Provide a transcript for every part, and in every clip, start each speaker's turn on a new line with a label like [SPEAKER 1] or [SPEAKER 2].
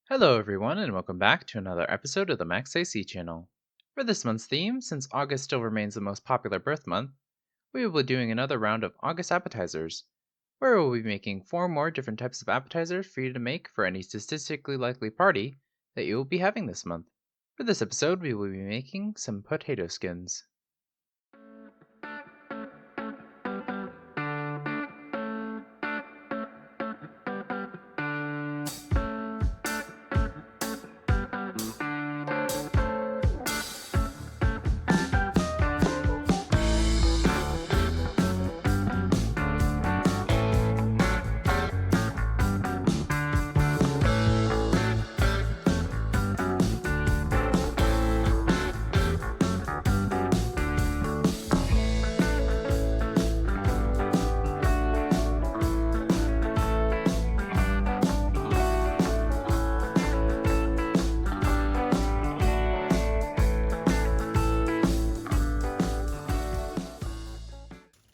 [SPEAKER 1] Hello, everyone, and welcome back to another episode of the Max AC channel. For this month's theme, since August still remains the most popular birth month, we will be doing another round of August Appetizers, where we'll be making 4 more different types of appetizers for you to make for any statistically likely party that you will be having this month. For this episode, we will be making some potato skins.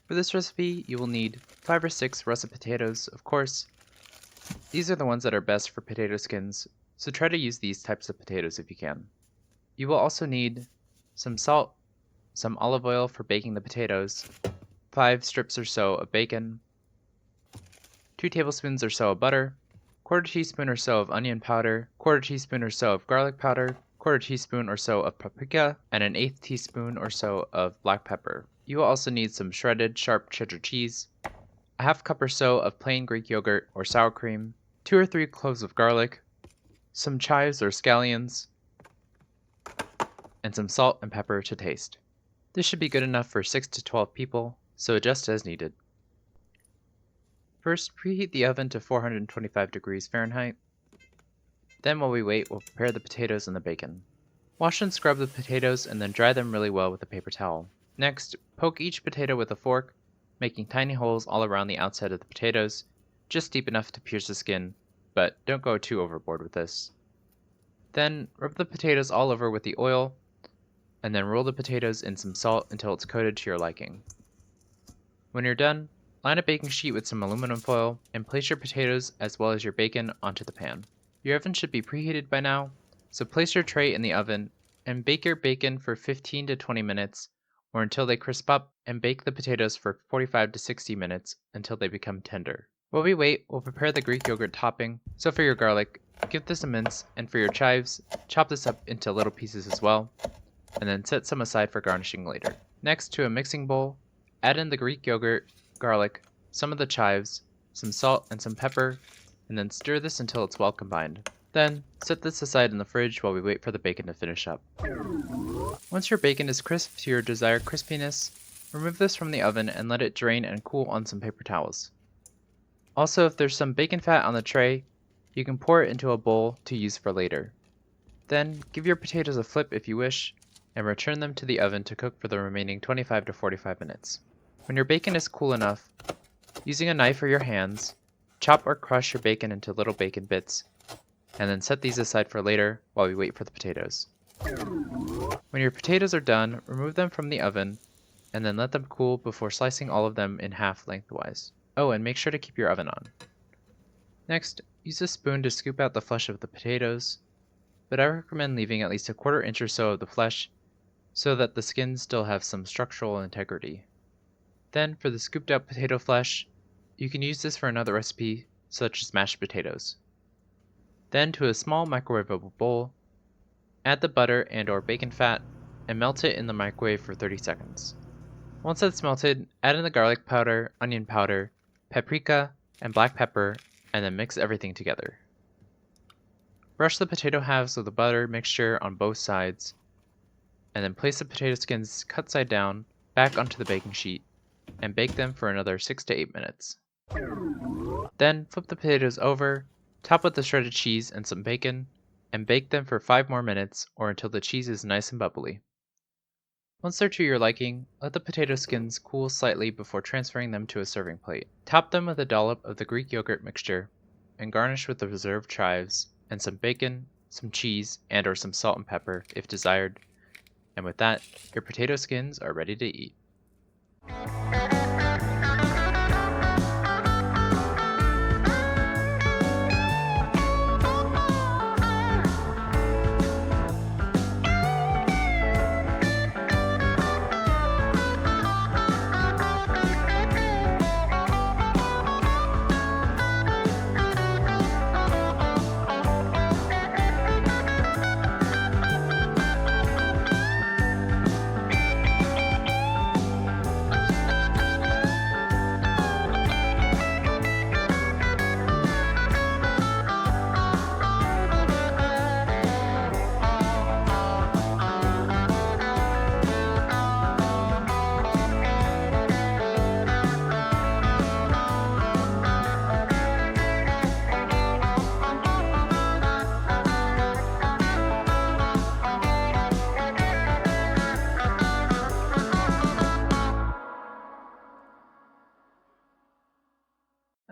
[SPEAKER 1] For this recipe, you will need 5 or 6 russet potatoes, of course. These are the ones that are best for potato skins, so try to use these types of potatoes if you can. You will also need some salt, some olive oil for baking the potatoes, 5 strips or so of bacon, 2 tablespoons or so of butter, quarter teaspoon or so of onion powder, quarter teaspoon or so of garlic powder, quarter teaspoon or so of paprika, and an eighth teaspoon or so of black pepper. You will also need some shredded sharp cheddar cheese, a half cup or so of plain Greek yogurt or sour cream, 2 or 3 cloves of garlic, some chives or scallions, and some salt and pepper to taste. This should be good enough for 6 to 12 people, so adjust as needed. First, preheat the oven to 425 degrees Fahrenheit. Then while we wait, we'll prepare the potatoes and the bacon. Wash and scrub the potatoes and then dry them really well with a paper towel. Next, poke each potato with a fork, making tiny holes all around the outside of the potatoes, just deep enough to pierce the skin, but don't go too overboard with this. Then, rub the potatoes all over with the oil, and then roll the potatoes in some salt until it's coated to your liking. When you're done, line a baking sheet with some aluminum foil and place your potatoes as well as your bacon onto the pan. Your oven should be preheated by now, so place your tray in the oven and bake your bacon for 15 to 20 minutes or until they crisp up, and bake the potatoes for 45 to 60 minutes until they become tender. While we wait, we'll prepare the Greek yogurt topping. So for your garlic, give this a mince, and for your chives, chop this up into little pieces as well, and then set some aside for garnishing later. Next, to a mixing bowl, add in the Greek yogurt, garlic, some of the chives, some salt and some pepper, and then stir this until it's well combined. Then, set this aside in the fridge while we wait for the bacon to finish up. Once your bacon is crisp to your desired crispiness, remove this from the oven and let it drain and cool on some paper towels. Also, if there's some bacon fat on the tray, you can pour it into a bowl to use for later. Then, give your potatoes a flip if you wish, and return them to the oven to cook for the remaining 25 to 45 minutes. When your bacon is cool enough, using a knife or your hands, chop or crush your bacon into little bacon bits, and then set these aside for later while we wait for the potatoes. When your potatoes are done, remove them from the oven, and then let them cool before slicing all of them in half lengthwise. Oh, and make sure to keep your oven on. Next, use a spoon to scoop out the flesh of the potatoes, but I recommend leaving at least a quarter inch or so of the flesh so that the skins still have some structural integrity. Then, for the scooped out potato flesh, you can use this for another recipe, such as mashed potatoes. Then, to a small microwavable bowl, add the butter and or bacon fat and melt it in the microwave for 30 seconds. Once that's melted, add in the garlic powder, onion powder, paprika, and black pepper, and then mix everything together. Brush the potato halves of the butter mixture on both sides, and then place the potato skins cut side down back onto the baking sheet, and bake them for another 6 to 8 minutes. Then flip the potatoes over, top with the shredded cheese and some bacon, and bake them for 5 more minutes or until the cheese is nice and bubbly. Once they're to your liking, let the potato skins cool slightly before transferring them to a serving plate. Top them with a dollop of the Greek yogurt mixture, and garnish with the reserved chives and some bacon, some cheese, and or some salt and pepper if desired. And with that, your potato skins are ready to eat.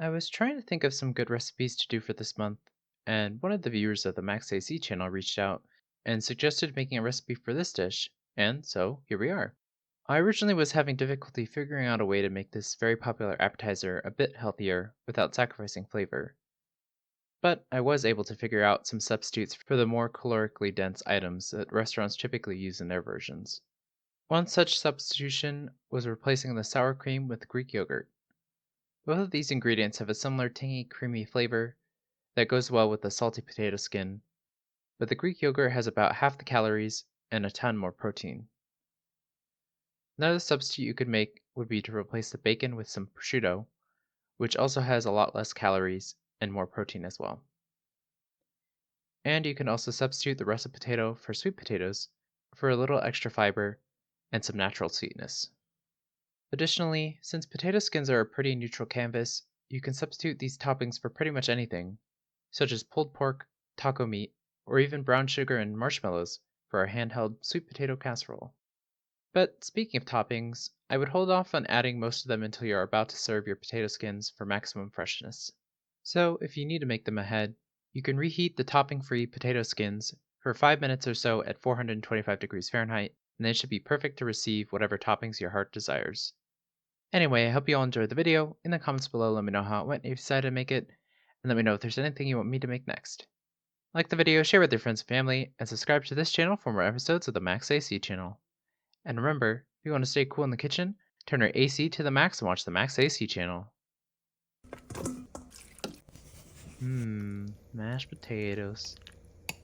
[SPEAKER 1] I was trying to think of some good recipes to do for this month, and one of the viewers of the Max AC channel reached out and suggested making a recipe for this dish, and so here we are. I originally was having difficulty figuring out a way to make this very popular appetizer a bit healthier without sacrificing flavor, but I was able to figure out some substitutes for the more calorically dense items that restaurants typically use in their versions. One such substitution was replacing the sour cream with Greek yogurt. Both of these ingredients have a similar tangy, creamy flavor that goes well with the salty potato skin, but the Greek yogurt has about half the calories and a ton more protein. Another substitute you could make would be to replace the bacon with some prosciutto, which also has a lot less calories and more protein as well. And you can also substitute the russet potato for sweet potatoes for a little extra fiber and some natural sweetness. Additionally, since potato skins are a pretty neutral canvas, you can substitute these toppings for pretty much anything, such as pulled pork, taco meat, or even brown sugar and marshmallows for a handheld sweet potato casserole. But speaking of toppings, I would hold off on adding most of them until you're about to serve your potato skins for maximum freshness. So, if you need to make them ahead, you can reheat the topping-free potato skins for 5 minutes or so at 425 degrees Fahrenheit, and they should be perfect to receive whatever toppings your heart desires. Anyway, I hope you all enjoyed the video. In the comments below, let me know how it went if you decided to make it, and let me know if there's anything you want me to make next. Like the video, share with your friends and family, and subscribe to this channel for more episodes of the Max AC channel. And remember, if you want to stay cool in the kitchen, turn your AC to the max and watch the Max AC channel. Mashed potatoes.